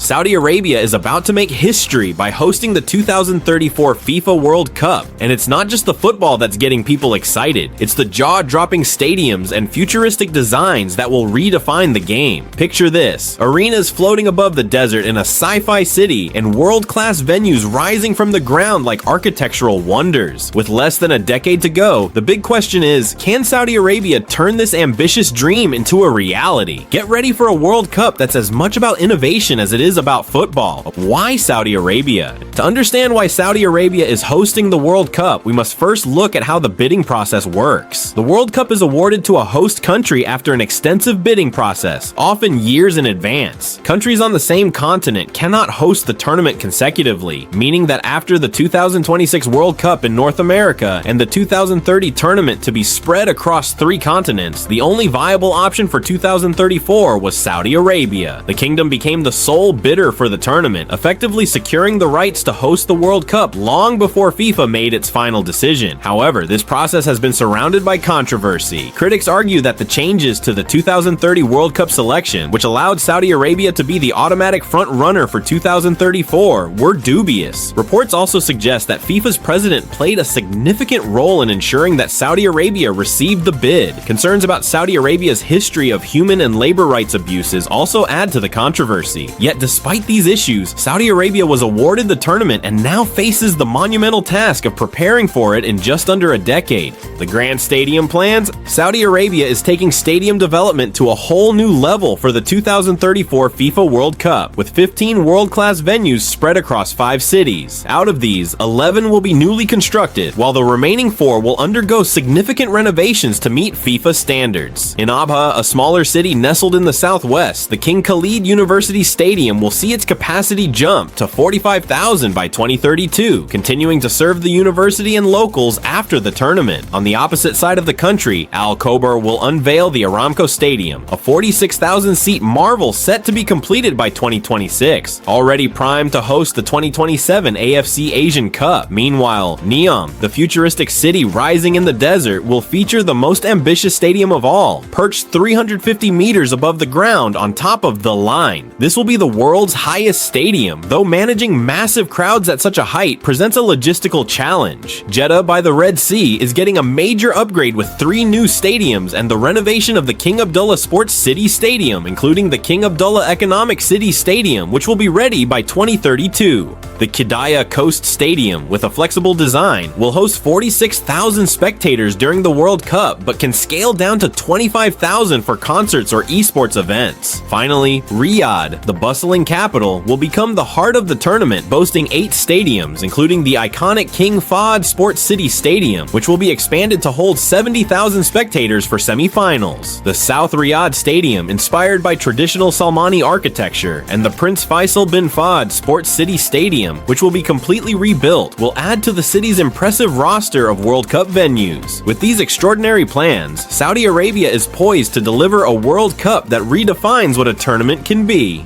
Saudi Arabia is about to make history by hosting the 2034 FIFA World Cup, and it's not just the football that's getting people excited, it's the jaw-dropping stadiums and futuristic designs that will redefine the game. Picture this: arenas floating above the desert in a sci-fi city, and world-class venues rising from the ground like architectural wonders. With less than a decade to go, the big question is, can Saudi Arabia turn this ambitious dream into a reality? Get ready for a World Cup that's as much about innovation as it is about football. Why Saudi Arabia? To understand why Saudi Arabia is hosting the World Cup, we must first look at how the bidding process works. The World Cup is awarded to a host country after an extensive bidding process, often years in advance. Countries on the same continent cannot host the tournament consecutively, meaning that after the 2026 World Cup in North America and the 2030 tournament to be spread across 3 continents, the only viable option for 2034 was Saudi Arabia. The kingdom became the sole bidder for the tournament, effectively securing the rights to host the World Cup long before FIFA made its final decision. However, this process has been surrounded by controversy. Critics argue that the changes to the 2030 World Cup selection, which allowed Saudi Arabia to be the automatic front runner for 2034, were dubious. Reports also suggest that FIFA's president played a significant role in ensuring that Saudi Arabia received the bid. Concerns about Saudi Arabia's history of human and labor rights abuses also add to the controversy. Yet despite these issues, Saudi Arabia was awarded the tournament and now faces the monumental task of preparing for it in just under a decade. The grand stadium plans? Saudi Arabia is taking stadium development to a whole new level for the 2034 FIFA World Cup, with 15 world-class venues spread across 5 cities. Out of these, 11 will be newly constructed, while the remaining 4 will undergo significant renovations to meet FIFA standards. In Abha, a smaller city nestled in the southwest, the King Khalid University Stadium will see its capacity jump to 45,000 by 2032, continuing to serve the university and locals after the tournament. On the opposite side of the country, Al Khobar will unveil the Aramco Stadium, a 46,000-seat marvel set to be completed by 2026, already primed to host the 2027 AFC Asian Cup. Meanwhile, Neom, the futuristic city rising in the desert, will feature the most ambitious stadium of all, perched 350 meters above the ground on top of The Line. This will be the world's highest stadium, though managing massive crowds at such a height presents a logistical challenge. Jeddah by the Red Sea is getting a major upgrade with 3 new stadiums and the renovation of the King Abdullah Sports City Stadium, including the King Abdullah Economic City Stadium, which will be ready by 2032. The Qiddiya Coast Stadium, with a flexible design, will host 46,000 spectators during the World Cup, but can scale down to 25,000 for concerts or esports events. Finally, Riyadh, the bustling capital, will become the heart of the tournament, boasting 8 stadiums, including the iconic King Fahd Sports City Stadium, which will be expanded to hold 70,000 spectators for semi-finals. The South Riyadh Stadium, inspired by traditional Salmani architecture, and the Prince Faisal bin Fahd Sports City Stadium, which will be completely rebuilt, will add to the city's impressive roster of World Cup venues. With these extraordinary plans, Saudi Arabia is poised to deliver a World Cup that redefines what a tournament can be.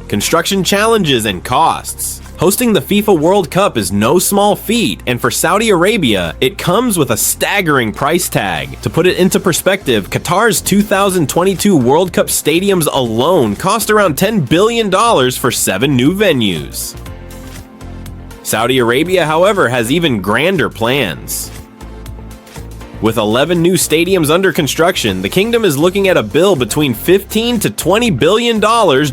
Construction challenges and costs. Hosting the FIFA World Cup is no small feat, and for Saudi Arabia, it comes with a staggering price tag. To put it into perspective, Qatar's 2022 World Cup stadiums alone cost around $10 billion for 7 new venues. Saudi Arabia, however, has even grander plans. With 11 new stadiums under construction, the kingdom is looking at a bill between $15 to $20 billion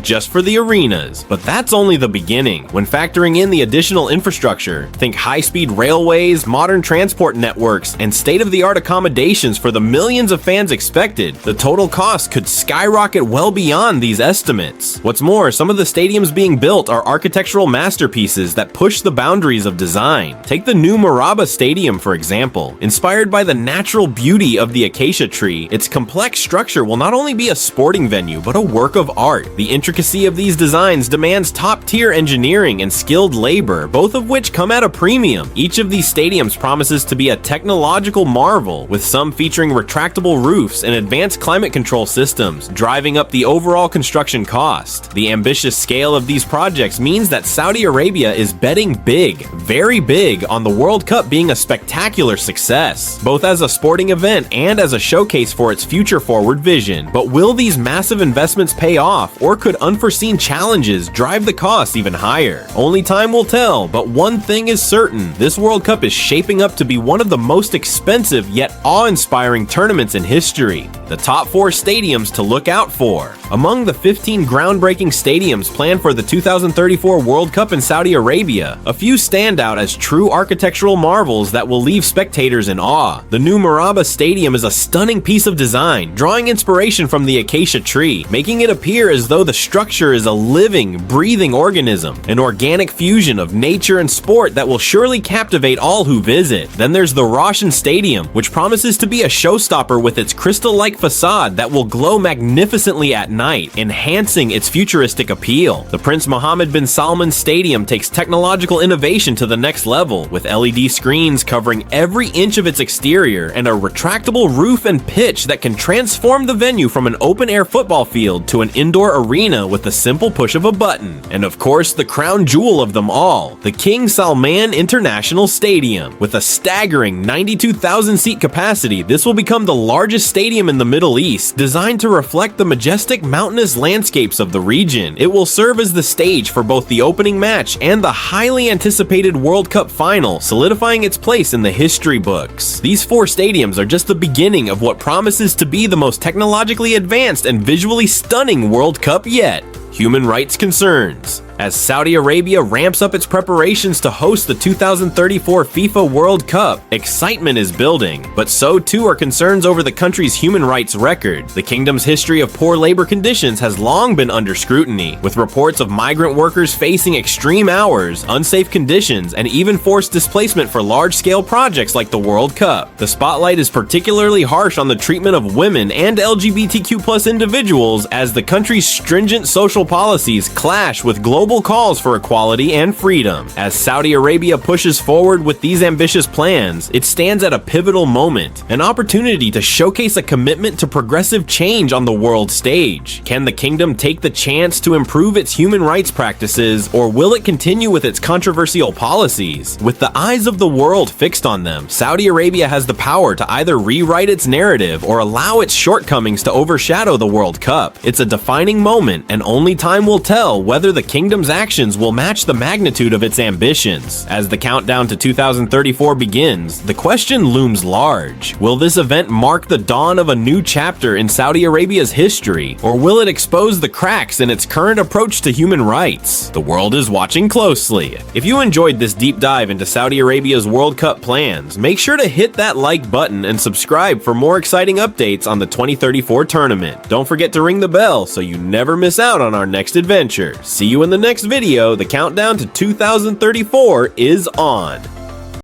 just for the arenas. But that's only the beginning. When factoring in the additional infrastructure, think high-speed railways, modern transport networks, and state-of-the-art accommodations for the millions of fans expected, the total cost could skyrocket well beyond these estimates. What's more, some of the stadiums being built are architectural masterpieces that push the boundaries of design. Take the new Maraba Stadium, for example. Inspired by the natural beauty of the acacia tree, its complex structure will not only be a sporting venue, but a work of art. The intricacy of these designs demands top-tier engineering and skilled labor, both of which come at a premium. Each of these stadiums promises to be a technological marvel, with some featuring retractable roofs and advanced climate control systems, driving up the overall construction cost. The ambitious scale of these projects means that Saudi Arabia is betting big, very big, on the World Cup being a spectacular success, both as a a sporting event and as a showcase for its future-forward vision. But will these massive investments pay off, or could unforeseen challenges drive the cost even higher? Only time will tell, but one thing is certain: this World Cup is shaping up to be one of the most expensive yet awe-inspiring tournaments in history. The top 4 stadiums to look out for. Among the 15 groundbreaking stadiums planned for the 2034 World Cup in Saudi Arabia, a few stand out as true architectural marvels that will leave spectators in awe. The new Maraba Stadium is a stunning piece of design, drawing inspiration from the acacia tree, making it appear as though the structure is a living, breathing organism, an organic fusion of nature and sport that will surely captivate all who visit. Then there's the Roshan Stadium, which promises to be a showstopper with its crystal-like facade that will glow magnificently at night, enhancing its futuristic appeal. The Prince Mohammed bin Salman Stadium takes technological innovation to the next level, with LED screens covering every inch of its exterior and a retractable roof and pitch that can transform the venue from an open-air football field to an indoor arena with the simple push of a button. And of course, the crown jewel of them all, the King Salman International Stadium. With a staggering 92,000-seat capacity, this will become the largest stadium in the Middle East, designed to reflect the majestic mountainous landscapes of the region. It will serve as the stage for both the opening match and the highly anticipated World Cup final, solidifying its place in the history books. These 4 stadiums are just the beginning of what promises to be the most technologically advanced and visually stunning World Cup yet. Human rights concerns. As Saudi Arabia ramps up its preparations to host the 2034 FIFA World Cup, excitement is building, but so too are concerns over the country's human rights record. The kingdom's history of poor labor conditions has long been under scrutiny, with reports of migrant workers facing extreme hours, unsafe conditions, and even forced displacement for large-scale projects like the World Cup. The spotlight is particularly harsh on the treatment of women and LGBTQ+ individuals, as the country's stringent social policies clash with global calls for equality and freedom. As Saudi Arabia pushes forward with these ambitious plans, it stands at a pivotal moment, an opportunity to showcase a commitment to progressive change on the world stage. Can the kingdom take the chance to improve its human rights practices, or will it continue with its controversial policies? With the eyes of the world fixed on them, Saudi Arabia has the power to either rewrite its narrative or allow its shortcomings to overshadow the World Cup. It's a defining moment, and only time will tell whether the kingdom's actions will match the magnitude of its ambitions. As the countdown to 2034 begins, the question looms large. Will this event mark the dawn of a new chapter in Saudi Arabia's history, or will it expose the cracks in its current approach to human rights? The world is watching closely. If you enjoyed this deep dive into Saudi Arabia's World Cup plans, make sure to hit that like button and subscribe for more exciting updates on the 2034 tournament. Don't forget to ring the bell so you never miss out on our next adventure. See you in the next video. The countdown to 2034 is on.